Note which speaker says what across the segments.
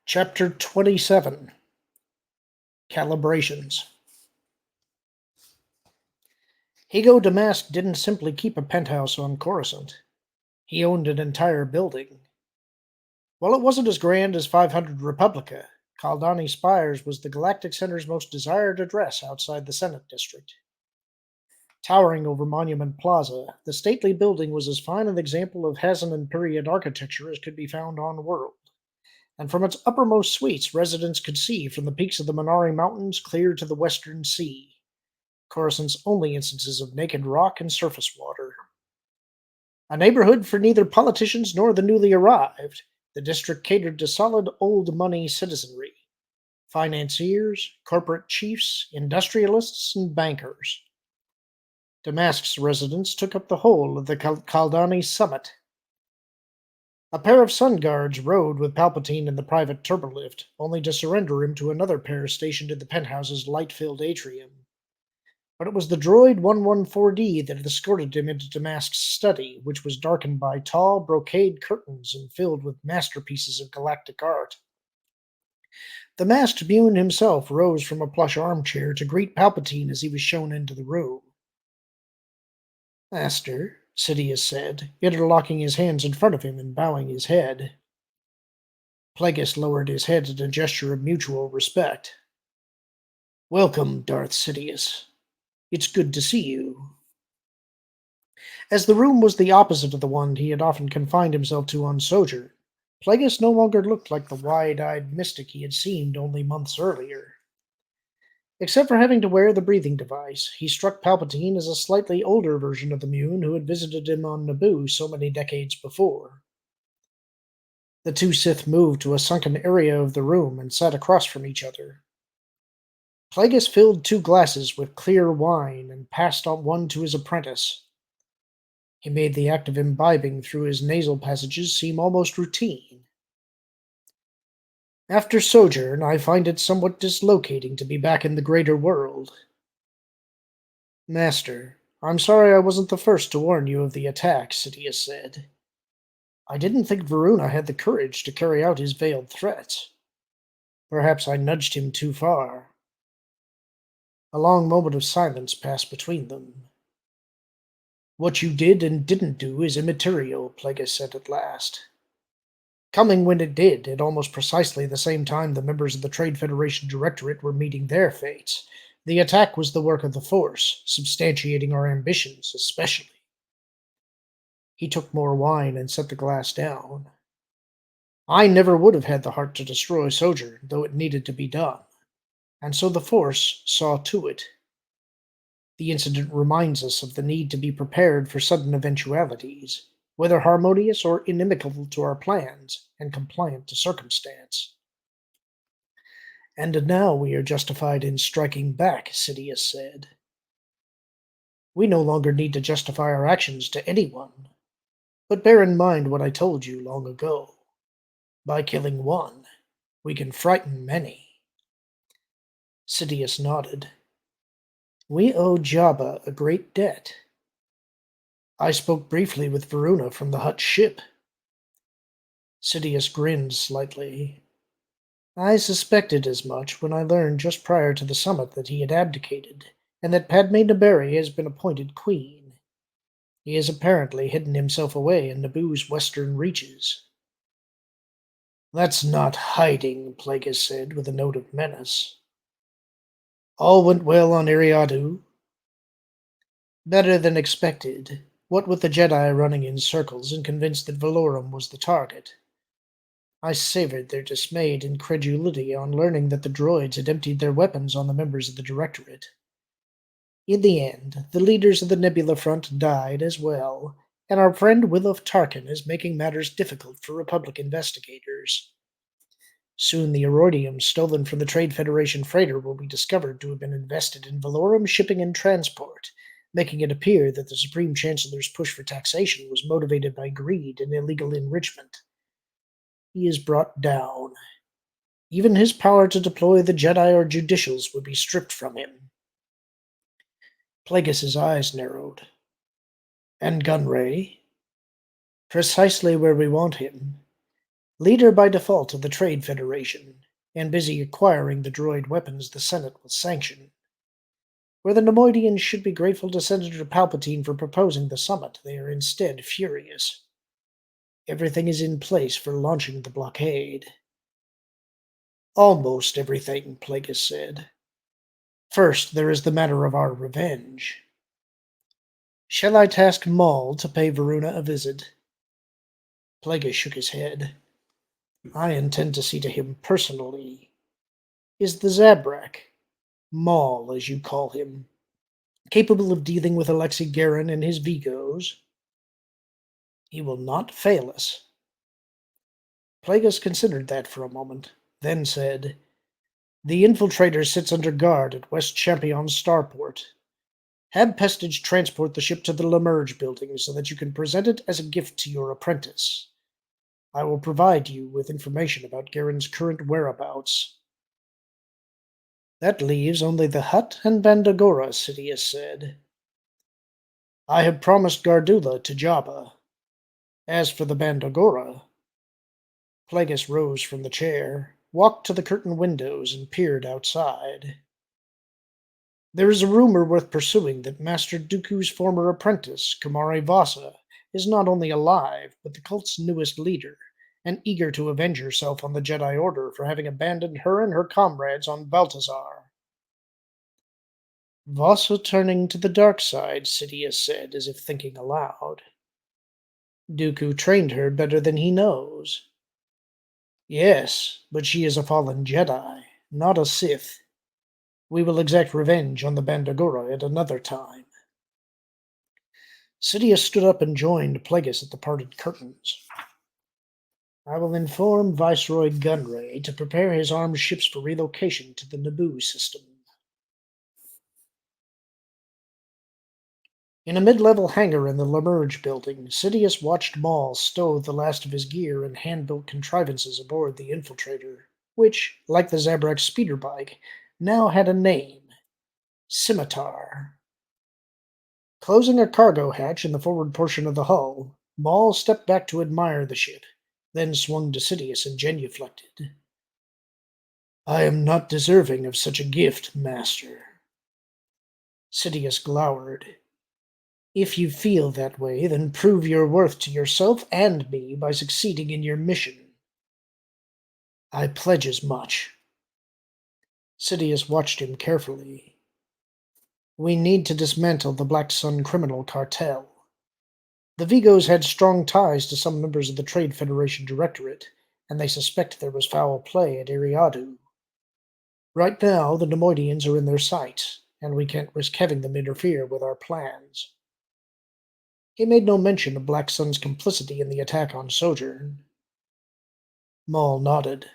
Speaker 1: Chapter 27 Calibrations. Higo Damask didn't simply keep a penthouse on Coruscant. He owned an entire building. While it wasn't as grand as 500 Republica, Kaldani Spires was the Galactic Center's most desired address outside the Senate District. Towering over Monument Plaza, the stately building was as fine an example of Hassan period architecture as could be found on World. And from its uppermost suites, residents could see from the peaks of the Minari Mountains clear to the Western Sea, Coruscant's only instances of naked rock and surface water. A neighborhood for neither politicians nor the newly arrived, the district catered to solid old money citizenry, financiers, corporate chiefs, industrialists, and bankers. Damask's residents took up the whole of the Kaldani summit. A pair of sun guards rode with Palpatine in the private turbolift, only to surrender him to another pair stationed in the penthouse's light-filled atrium. But it was the droid 114D that had escorted him into Damask's study, which was darkened by tall brocade curtains and filled with masterpieces of galactic art. The masked Mune himself rose from a plush armchair to greet Palpatine as he was shown into the room. "Master," Sidious said, interlocking his hands in front of him and bowing his head. Plagueis lowered his head in a gesture of mutual respect. "Welcome, Darth Sidious. It's good to see you." As the room was the opposite of the one he had often confined himself to on Sojourn, Plagueis no longer looked like the wide-eyed mystic he had seemed only months earlier. Except for having to wear the breathing device, he struck Palpatine as a slightly older version of the Mune who had visited him on Naboo so many decades before. The two Sith moved to a sunken area of the room and sat across from each other. Plagueis filled two glasses with clear wine and passed on one to his apprentice. He made the act of imbibing through his nasal passages seem almost routine. "After Sojourn, I find it somewhat dislocating to be back in the greater world." "Master, I'm sorry I wasn't the first to warn you of the attack," Sidious said. "I didn't think Veruna had the courage to carry out his veiled threats. Perhaps I nudged him too far." A long moment of silence passed between them. "What you did and didn't do is immaterial," Plagueis said at last. "Coming when it did, at almost precisely the same time the members of the Trade Federation Directorate were meeting their fates, the attack was the work of the Force, substantiating our ambitions, especially." He took more wine and set the glass down. "I never would have had the heart to destroy Sojourn, though it needed to be done. And so the Force saw to it. The incident reminds us of the need to be prepared for sudden eventualities, whether harmonious or inimical to our plans, and compliant to circumstance." "And now we are justified in striking back," Sidious said. "We no longer need to justify our actions to anyone. But bear in mind what I told you long ago. By killing one, we can frighten many." Sidious nodded. "We owe Jabba a great debt." "I spoke briefly with Veruna from the Hutt ship." Sidious grinned slightly. "I suspected as much when I learned just prior to the summit that he had abdicated, and that Padme Naberrie has been appointed queen. He has apparently hidden himself away in Naboo's western reaches." "That's not hiding," Plagueis said with a note of menace. "All went well on Eriadu?" "Better than expected, what with the Jedi running in circles and convinced that Valorum was the target. I savored their dismayed incredulity on learning that the droids had emptied their weapons on the members of the Directorate. In the end, the leaders of the Nebula Front died as well, and our friend Willof Tarkin is making matters difficult for Republic investigators. Soon the Aurodium stolen from the Trade Federation freighter will be discovered to have been invested in Valorum shipping and transport, making it appear that the Supreme Chancellor's push for taxation was motivated by greed and illegal enrichment. He is brought down. Even his power to deploy the Jedi or Judicials would be stripped from him." Plagueis' eyes narrowed. "And Gunray?" "Precisely where we want him. leader by default of the Trade Federation, and busy acquiring the droid weapons the Senate will sanction. Where the Nemoidians should be grateful to Senator Palpatine for proposing the summit, they are instead furious. Everything is in place for launching the blockade. Almost everything, Plagueis said. First, there is the matter of our revenge. Shall I task Maul to pay Veruna a visit? Plagueis shook his head. I intend to see to him personally. Is the Zabrak, Maul as you call him, capable of dealing with Alexei Garin and his Vigos? He will not fail us. Plagueis considered that for a moment, then said, The infiltrator sits under guard at West Champion's starport. Have Pestage transport the ship to the Lemerge building so that you can present it as a gift to your apprentice. I will provide you with information about Garen's current whereabouts. That leaves only the hut and Bandagora, Sidious said. I have promised Gardula to Jabba. As for the Bandagora... Plagueis rose from the chair, walked to the curtained windows, and peered outside. There is a rumor worth pursuing that Master Dooku's former apprentice, Kamari Vasa, is not only alive, but the cult's newest leader, and eager to avenge herself on the Jedi Order for having abandoned her and her comrades on Baltazar. Vasa turning to the dark side, Sidious said, as if thinking aloud. Dooku trained her better than he knows. Yes, but she is a fallen Jedi, not a Sith. We will exact revenge on the Bandagora at another time. Sidious stood up and joined Plagueis at the parted curtains. I will inform Viceroy Gunray to prepare his armed ships for relocation to the Naboo system. In a mid-level hangar in the Lemerge building, Sidious watched Maul stow the last of his gear and hand-built contrivances aboard the Infiltrator, which, like the Zabrak speeder bike, now had a name: Scimitar. Closing a cargo hatch in the forward portion of the hull, Maul stepped back to admire the ship, then swung to Sidious and genuflected. I am not deserving of such a gift, Master. Sidious glowered. If you feel that way, then prove your worth to yourself and me by succeeding in your mission. I pledge as much. Sidious watched him carefully. We need to dismantle the Black Sun criminal cartel. The Vigos had strong ties to some members of the Trade Federation Directorate, and they suspect there was foul play at Iriadu. Right now, the Nemoidians are in their sights, and we can't risk having them interfere with our plans. He made no mention of Black Sun's complicity in the attack on Sojourn. Maul nodded.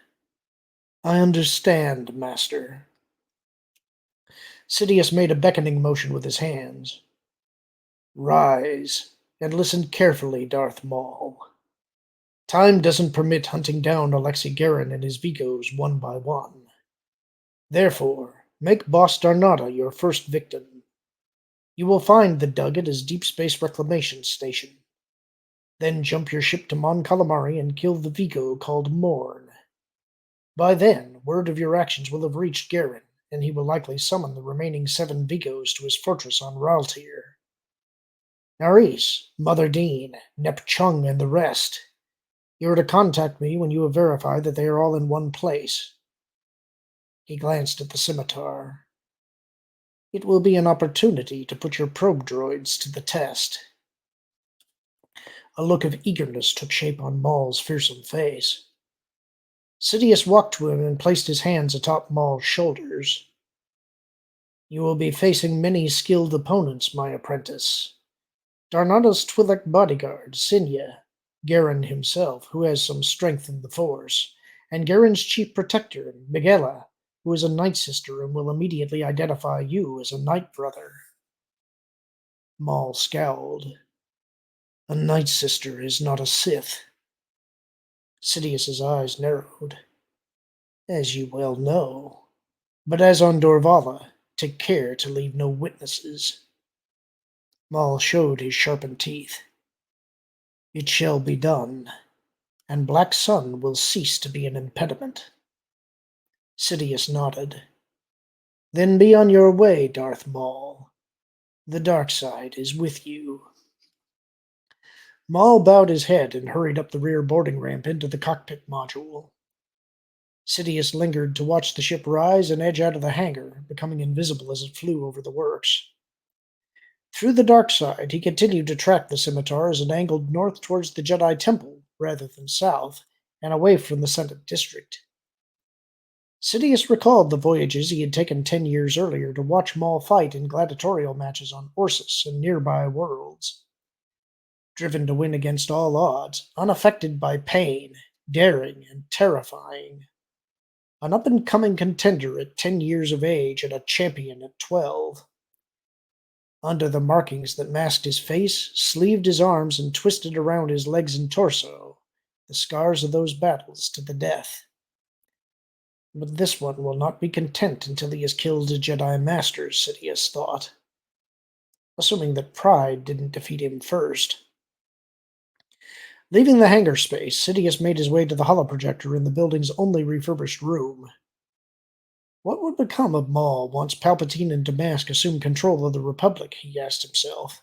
Speaker 1: I understand, Master. Sidious made a beckoning motion with his hands. Rise, and listen carefully, Darth Maul. Time doesn't permit hunting down Alexei Garin and his Vigos one by one. Therefore, make Boss Darnata your first victim. You will find the dug at his Deep Space Reclamation Station. Then jump your ship to Mon Calamari and kill the Vigo called Morn. By then, word of your actions will have reached Garin, and he will likely summon the remaining 7 Vigos to his fortress on Raltir. Naris, Mother Dean, Nep Chung, and the rest. You are to contact me when you have verified that they are all in one place. He glanced at the scimitar. It will be an opportunity to put your probe droids to the test. A look of eagerness took shape on Maul's fearsome face. Sidious walked to him and placed his hands atop Maul's shoulders. You will be facing many skilled opponents, my apprentice. Darnata's Twi'lek bodyguard, Sinya, Garin himself, who has some strength in the Force, and Garin's chief protector, Miguela, who is a Night Sister and will immediately identify you as a Night Brother. Maul scowled. A Night Sister is not a Sith. Sidious's eyes narrowed. As you well know. But as on Dorvala, take care to leave no witnesses. Maul showed his sharpened teeth. It shall be done. and Black Sun will cease to be an impediment. Sidious nodded. Then be on your way, Darth Maul. The dark side is with you. Maul bowed his head and hurried up the rear boarding ramp into the cockpit module. Sidious lingered to watch the ship rise and edge out of the hangar, becoming invisible as it flew over the works. Through the dark side, he continued to track the scimitar as it angled north towards the Jedi Temple, rather than south, and away from the Senate District. Sidious recalled the voyages he had taken 10 years earlier to watch Maul fight in gladiatorial matches on Orsis and nearby worlds. Driven to win against all odds, unaffected by pain, daring, and terrifying. An up-and-coming contender at 10 years of age and a champion at 12. Under the markings that masked his face, sleeved his arms, and twisted around his legs and torso, the scars of those battles to the death. But this one will not be content until he has killed his Jedi Masters, Sidious thought. Assuming that pride didn't defeat him first. Leaving the hangar space, Sidious made his way to the holoprojector in the building's only refurbished room. What would become of Maul once Palpatine and Damask assumed control of the Republic, he asked himself.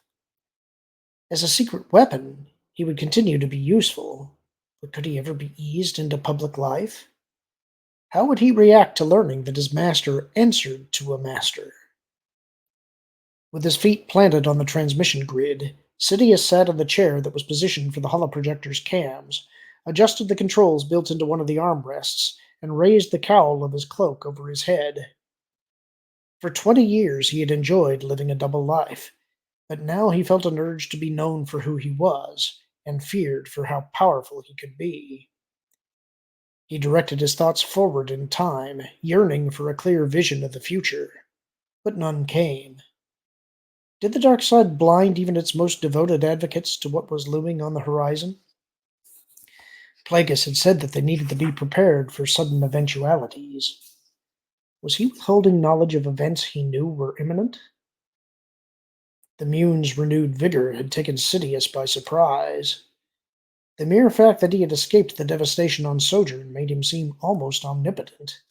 Speaker 1: As a secret weapon, he would continue to be useful, but could he ever be eased into public life? How would he react to learning that his master answered to a master? With his feet planted on the transmission grid, Sidious sat in the chair that was positioned for the holoprojector's cams, adjusted the controls built into one of the armrests, and raised the cowl of his cloak over his head. For 20 years he had enjoyed living a double life, but now he felt an urge to be known for who he was, and feared for how powerful he could be. He directed his thoughts forward in time, yearning for a clear vision of the future, but none came. Did the dark side blind even its most devoted advocates to what was looming on the horizon? Plagueis had said that they needed to be prepared for sudden eventualities. Was he withholding knowledge of events he knew were imminent? The Mune's renewed vigor had taken Sidious by surprise. The mere fact that he had escaped the devastation on Sojourn made him seem almost omnipotent.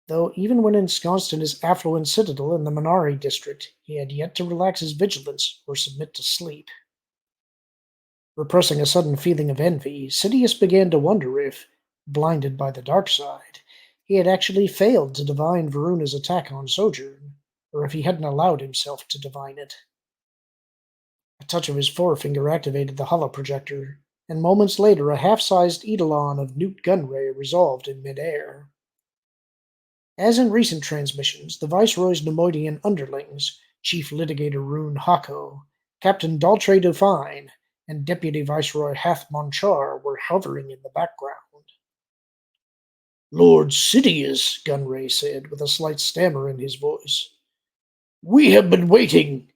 Speaker 1: Though even when ensconced in his affluent citadel in the Minari district, he had yet to relax his vigilance or submit to sleep. Repressing a sudden feeling of envy, Sidious began to wonder if, blinded by the dark side, he had actually failed to divine Veruna's attack on Sojourn, or if he hadn't allowed himself to divine it. A touch of his forefinger activated the holoprojector, and moments later a half-sized eidolon of Newt Gunray resolved in midair. As in recent transmissions, the Viceroy's Nemoidian underlings, Chief Litigator Rune Hako, Captain Daltre Dufine, and Deputy Viceroy Hath Monchar were hovering in the background. Lord Sidious, Gunray said, with a slight stammer in his voice. We have been waiting.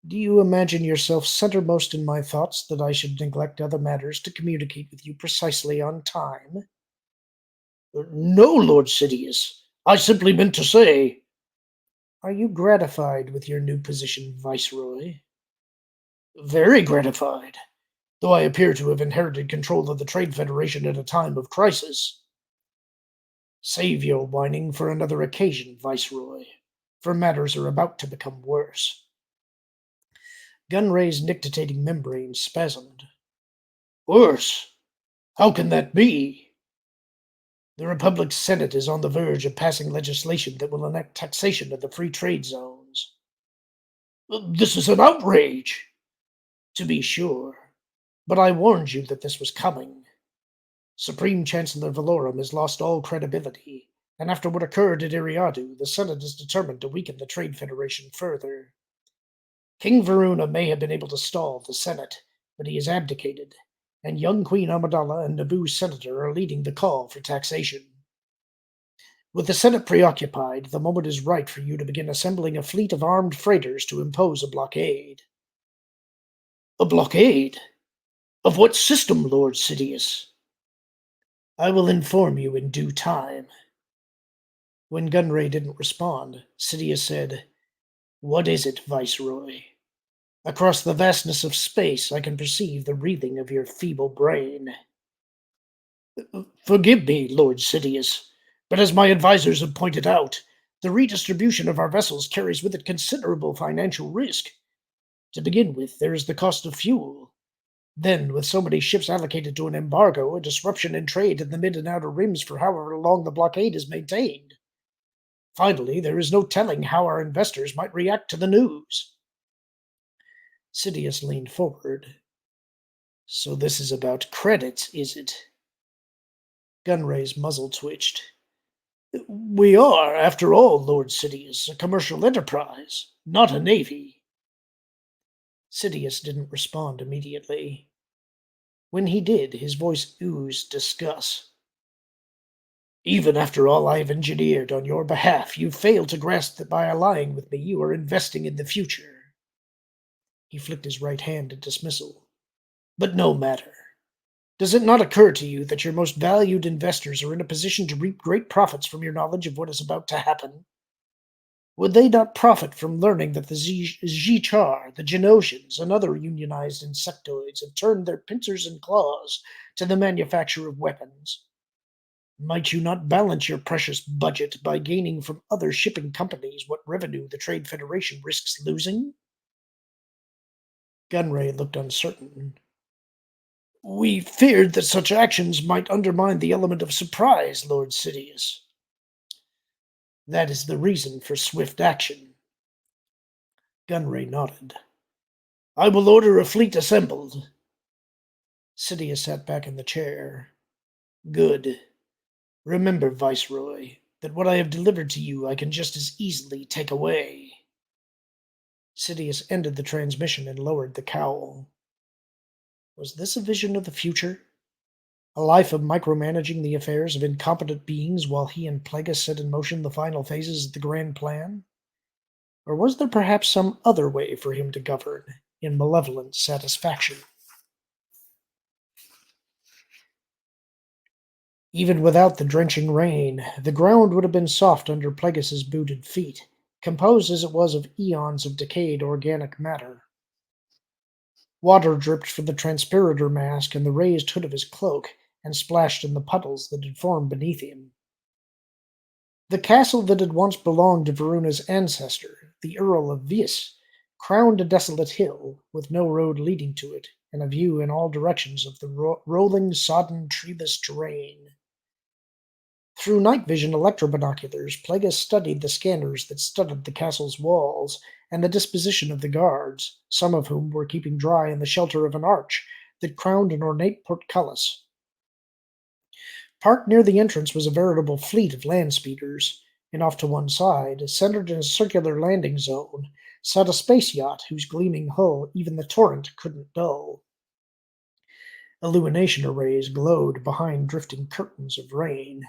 Speaker 1: Do you imagine yourself centermost in my thoughts that I should neglect other matters to communicate with you precisely on time? No, Lord Sidious. I simply meant to say... Are you gratified with your new position, Viceroy? Very gratified, though I appear to have inherited control of the Trade Federation at a time of crisis. Save your whining for another occasion, Viceroy, for matters are about to become worse. Gunray's nictitating membrane spasmed. Worse? How can that be? The Republic's Senate is on the verge of passing legislation that will enact taxation of the free trade zones. This is an outrage! To be sure, but I warned you that this was coming. Supreme Chancellor Valorum has lost all credibility, and after what occurred at Iriadu, the Senate is determined to weaken the Trade Federation further. King Veruna may have been able to stall the Senate, but he has abdicated, and young Queen Amidala and Naboo's senator are leading the call for taxation. With the Senate preoccupied, the moment is right for you to begin assembling a fleet of armed freighters to impose a blockade. A blockade? Of what system, Lord Sidious? I will inform you in due time. When Gunray didn't respond, Sidious said, What is it, Viceroy? Across the vastness of space I can perceive the wreathing of your feeble brain. Forgive me, Lord Sidious, but as my advisors have pointed out, the redistribution of our vessels carries with it considerable financial risk. To begin with, there is the cost of fuel. Then, with so many ships allocated to an embargo, a disruption in trade in the mid and outer rims for however long the blockade is maintained. Finally, there is no telling how our investors might react to the news. Sidious leaned forward. So this is about credit, is it? Gunray's muzzle twitched. We are, after all, Lord Sidious, a commercial enterprise, not a navy. Sidious didn't respond immediately. When he did, his voice oozed disgust. Even after all I have engineered on your behalf, you fail to grasp that by allying with me, you are investing in the future. He flicked his right hand in dismissal. But no matter. Does it not occur to you that your most valued investors are in a position to reap great profits from your knowledge of what is about to happen? Would they not profit from learning that the Zhichar, the Genosians, and other unionized insectoids have turned their pincers and claws to the manufacture of weapons? Might you not balance your precious budget by gaining from other shipping companies what revenue the Trade Federation risks losing? Gunray looked uncertain. We feared that such actions might undermine the element of surprise, Lord Sidious. That is the reason for swift action. Gunray nodded. I will order a fleet assembled. Sidious sat back in the chair. Good. Remember, Viceroy, that what I have delivered to you I can just as easily take away. Sidious ended the transmission and lowered the cowl. Was this a vision of the future? A life of micromanaging the affairs of incompetent beings while he and Plagueis set in motion the final phases of the grand plan? Or was there perhaps some other way for him to govern, in malevolent satisfaction? Even without the drenching rain, the ground would have been soft under Plagueis's booted feet, composed as it was of eons of decayed organic matter. Water dripped from the transpirator mask and the raised hood of his cloak, and splashed in the puddles that had formed beneath him. The castle that had once belonged to Veruna's ancestor, the Earl of Vis, crowned a desolate hill, with no road leading to it, and a view in all directions of the rolling, sodden, treeless terrain. Through night vision electrobinoculars, Plagueis studied the scanners that studded the castle's walls, and the disposition of the guards, some of whom were keeping dry in the shelter of an arch that crowned an ornate portcullis. Parked near the entrance was a veritable fleet of land speeders, and off to one side, centered in a circular landing zone, sat a space yacht whose gleaming hull even the torrent couldn't dull. Illumination arrays glowed behind drifting curtains of rain.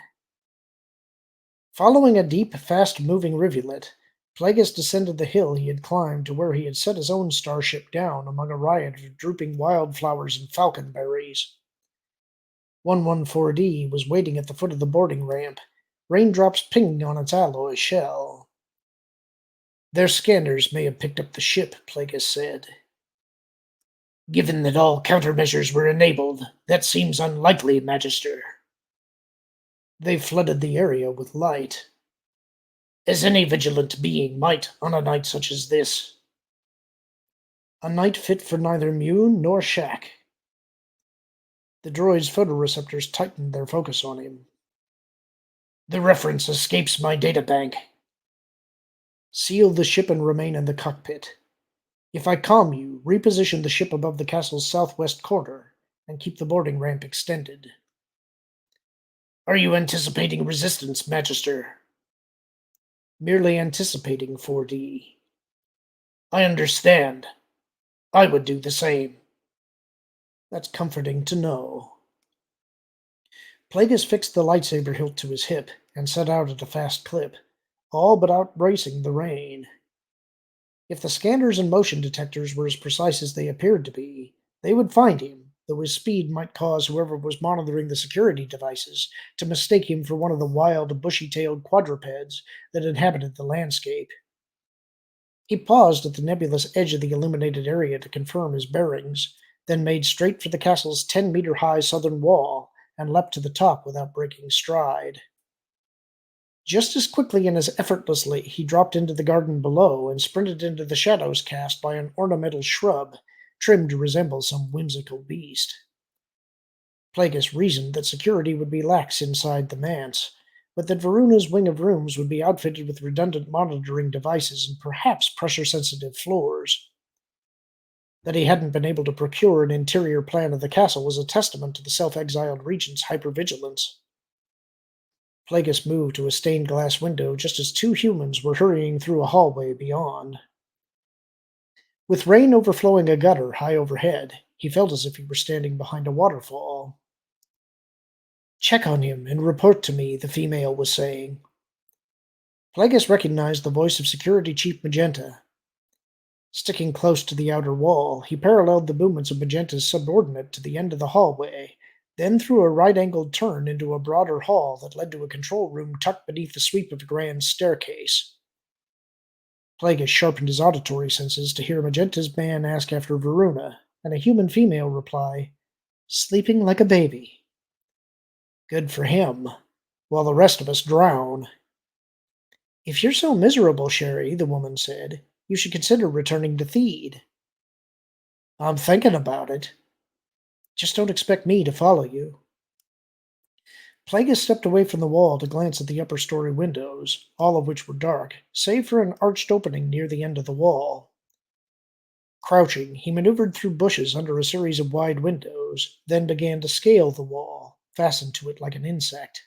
Speaker 1: Following a deep, fast-moving rivulet, Plagueis descended the hill he had climbed to where he had set his own starship down among a riot of drooping wildflowers and falconberries. 114D was waiting at the foot of the boarding ramp, raindrops pinging on its alloy shell. Their scanners may have picked up the ship, Plagueis said. Given that all countermeasures were enabled, that seems unlikely, Magister. They flooded the area with light, as any vigilant being might on a night such as this. A night fit for neither Mew nor Shack. The droid's photoreceptors tightened their focus on him. The reference escapes my databank. Seal the ship and remain in the cockpit. If I calm you, reposition the ship above the castle's southwest corner, and keep the boarding ramp extended. Are you anticipating resistance, Magister? Merely anticipating 4D. I understand. I would do the same. That's comforting to know. Plagueis fixed the lightsaber hilt to his hip and set out at a fast clip, all but outbracing the rain. If the scanners and motion detectors were as precise as they appeared to be, they would find him, though his speed might cause whoever was monitoring the security devices to mistake him for one of the wild, bushy-tailed quadrupeds that inhabited the landscape. He paused at the nebulous edge of the illuminated area to confirm his bearings, then made straight for the castle's 10-meter-high southern wall and leapt to the top without breaking stride. Just as quickly and as effortlessly he dropped into the garden below and sprinted into the shadows cast by an ornamental shrub trimmed to resemble some whimsical beast. Plagueis reasoned that security would be lax inside the manse, but that Veruna's wing of rooms would be outfitted with redundant monitoring devices and perhaps pressure-sensitive floors. That he hadn't been able to procure an interior plan of the castle was a testament to the self-exiled regent's hypervigilance. Plagueis moved to a stained glass window just as two humans were hurrying through a hallway beyond. With rain overflowing a gutter high overhead, he felt as if he were standing behind a waterfall. "Check on him and report to me," the female was saying. Plagueis recognized the voice of Security Chief Magenta. Sticking close to the outer wall, he paralleled the movements of Magenta's subordinate to the end of the hallway, then threw a right-angled turn into a broader hall that led to a control room tucked beneath the sweep of a grand staircase. Plagueis sharpened his auditory senses to hear Magenta's man ask after Veruna, and a human female reply, "Sleeping like a baby." "Good for him, while the rest of us drown." "If you're so miserable, Sherry," the woman said, "you should consider returning to Theed." "I'm thinking about it. Just don't expect me to follow you." Plagueis stepped away from the wall to glance at the upper story windows, all of which were dark, save for an arched opening near the end of the wall. Crouching, he maneuvered through bushes under a series of wide windows, then began to scale the wall, fastened to it like an insect.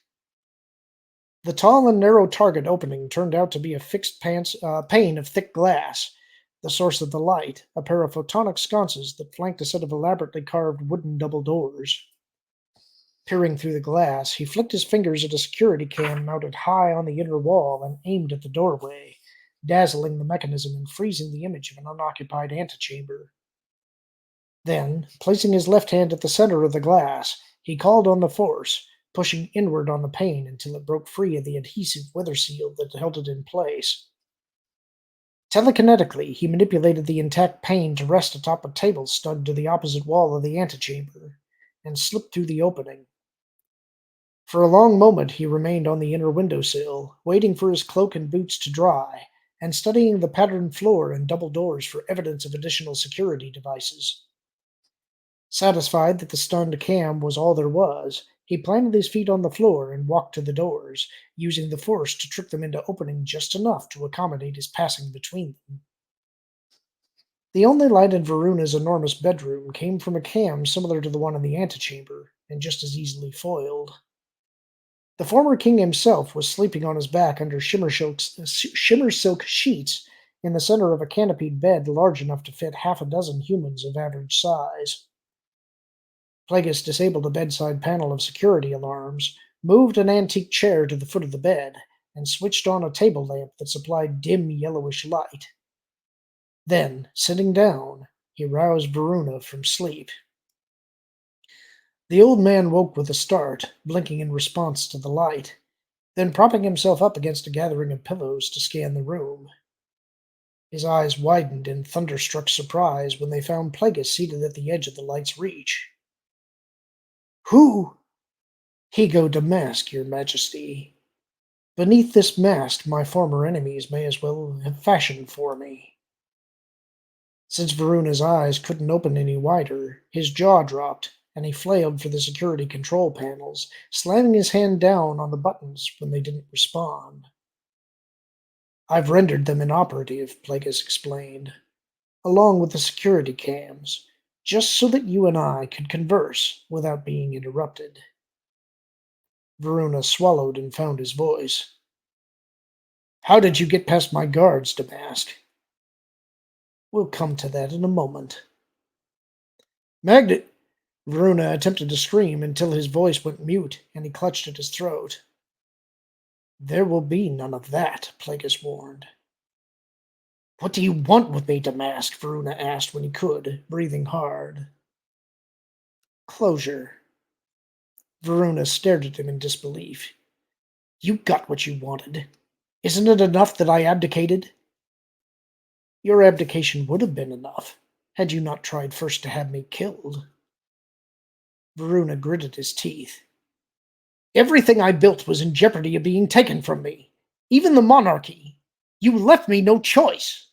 Speaker 1: The tall and narrow target opening turned out to be a pane of thick glass, the source of the light, a pair of photonic sconces that flanked a set of elaborately carved wooden double doors. Peering through the glass, he flicked his fingers at a security cam mounted high on the inner wall and aimed at the doorway, dazzling the mechanism and freezing the image of an unoccupied antechamber. Then, placing his left hand at the center of the glass, he called on the force, pushing inward on the pane until it broke free of the adhesive weather seal that held it in place. Telekinetically, he manipulated the intact pane to rest atop a table studded to the opposite wall of the antechamber, and slipped through the opening. For a long moment he remained on the inner windowsill, waiting for his cloak and boots to dry, and studying the patterned floor and double doors for evidence of additional security devices. Satisfied that the stunned cam was all there was, he planted his feet on the floor and walked to the doors, using the force to trick them into opening just enough to accommodate his passing between them. The only light in Veruna's enormous bedroom came from a cam similar to the one in the antechamber, and just as easily foiled. The former king himself was sleeping on his back under shimmer silk sheets in the center of a canopied bed large enough to fit half a dozen humans of average size. Plagueis disabled a bedside panel of security alarms, moved an antique chair to the foot of the bed, and switched on a table lamp that supplied dim yellowish light. Then, sitting down, he roused Veruna from sleep. The old man woke with a start, blinking in response to the light, then propping himself up against a gathering of pillows to scan the room. His eyes widened in thunderstruck surprise when they found Plagueis seated at the edge of the light's reach. "Who?" "Higo Damask, your majesty. Beneath this mast my former enemies may as well have fashioned for me." Since Veruna's eyes couldn't open any wider, his jaw dropped, and he flailed for the security control panels, slamming his hand down on the buttons when they didn't respond. "I've rendered them inoperative," Plagueis explained, "along with the security cams, just so that you and I could converse without being interrupted." Veruna swallowed and found his voice. "How did you get past my guards, Damask?" "We'll come to that in a moment." "Magnet!" Veruna attempted to scream until his voice went mute and he clutched at his throat. "There will be none of that," Plagueis warned. "What do you want with me, Damask?" Veruna asked when he could, breathing hard. "Closure." Veruna stared at him in disbelief. "You got what you wanted. Isn't it enough that I abdicated?" "Your abdication would have been enough, had you not tried first to have me killed." Veruna gritted his teeth. Everything I built was in jeopardy of being taken from me. Even the monarchy. You left me no choice.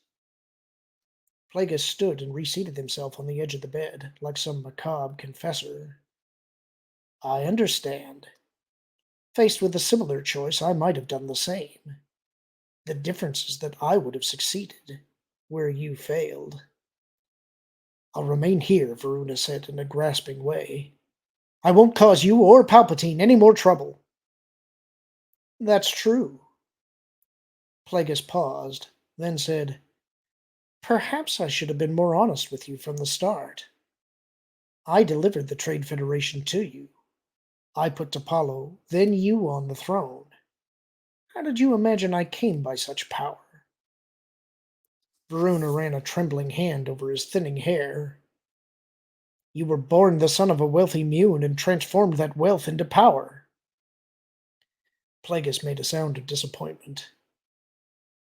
Speaker 1: Plagueis stood and reseated himself on the edge of the bed, like some macabre confessor. I understand. Faced with a similar choice, I might have done the same. The difference is that I would have succeeded, where you failed. I'll remain here, Veruna said in a grasping way. I won't cause you or Palpatine any more trouble. That's true. Plagueis paused, then said, Perhaps I should have been more honest with you from the start. I delivered the Trade Federation to you. I put T'Palo, then you on the throne. How did you imagine I came by such power? Veruna ran a trembling hand over his thinning hair. You were born the son of a wealthy Mune and transformed that wealth into power. Plagueis made a sound of disappointment.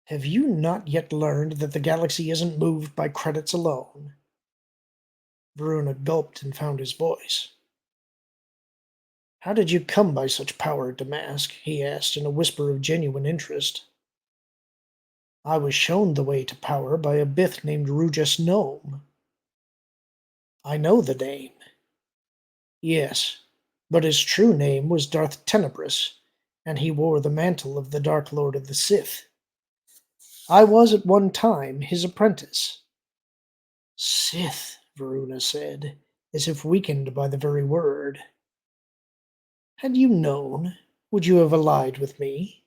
Speaker 1: Have you not yet learned that the galaxy isn't moved by credits alone? Veruna gulped and found his voice. How did you come by such power, Damask? He asked in a whisper of genuine interest. I was shown the way to power by a Bith named Rugus Gnome. I know the name. Yes, but his true name was Darth Tenebrous, and he wore the mantle of the Dark Lord of the Sith. I was at one time his apprentice. Sith, Veruna said, as if weakened by the very word. Had you known, would you have allied with me?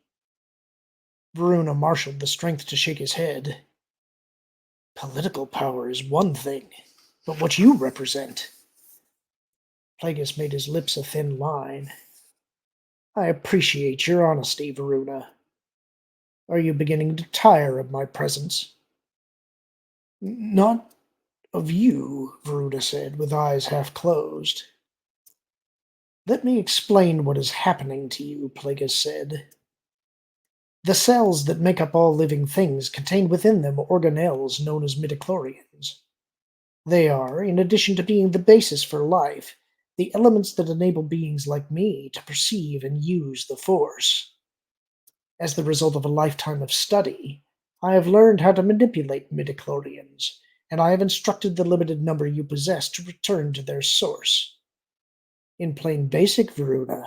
Speaker 1: Veruna marshaled the strength to shake his head. Political power is one thing, but what you represent. Plagueis made his lips a thin line. I appreciate your honesty, Veruna. Are you beginning to tire of my presence? Not of you, Veruna said, with eyes half closed. Let me explain what is happening to you, Plagueis said. The cells that make up all living things contain within them organelles known as midichlorians. They are, in addition to being the basis for life, the elements that enable beings like me to perceive and use the Force. As the result of a lifetime of study, I have learned how to manipulate midichlorians, and I have instructed the limited number you possess to return to their source. In plain basic, Veruna,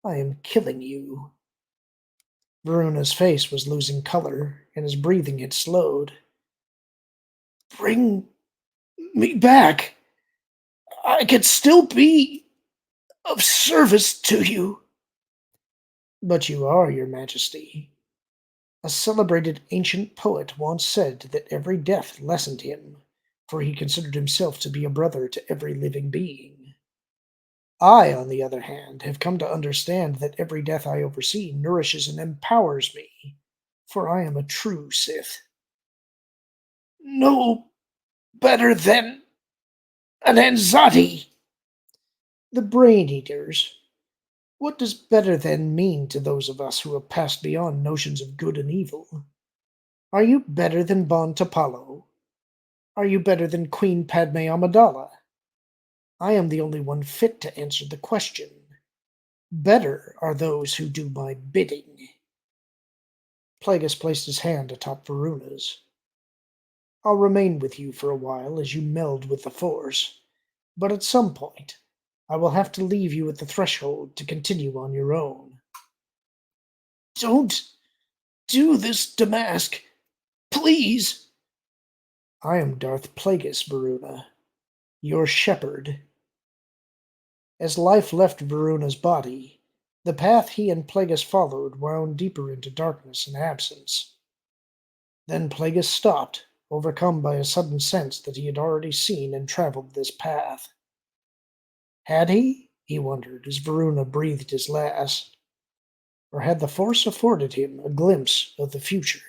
Speaker 1: I am killing you. Veruna's face was losing color, and his breathing had slowed. Bring me back. I could still be of service to you. But you are, your majesty. A celebrated ancient poet once said that every death lessened him, for he considered himself to be a brother to every living being. I, on the other hand, have come to understand that every death I oversee nourishes and empowers me, for I am a true Sith. No better than an Anzati. The Brain Eaters. What does better than mean to those of us who have passed beyond notions of good and evil? Are you better than Bon Tapalo? Are you better than Queen Padme Amidala? I am the only one fit to answer the question. Better are those who do my bidding. Plagueis placed his hand atop Veruna's. I'll remain with you for a while as you meld with the Force, but at some point I will have to leave you at the threshold to continue on your own. Don't do this, Damask. Please. I am Darth Plagueis, Veruna, your shepherd. As life left Veruna's body, the path he and Plagueis followed wound deeper into darkness and absence. Then Plagueis stopped, overcome by a sudden sense that he had already seen and traveled this path. Had he? He wondered as Veruna breathed his last. Or had the Force afforded him a glimpse of the future?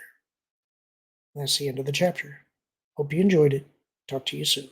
Speaker 1: That's the end of the chapter. Hope you enjoyed it. Talk to you soon.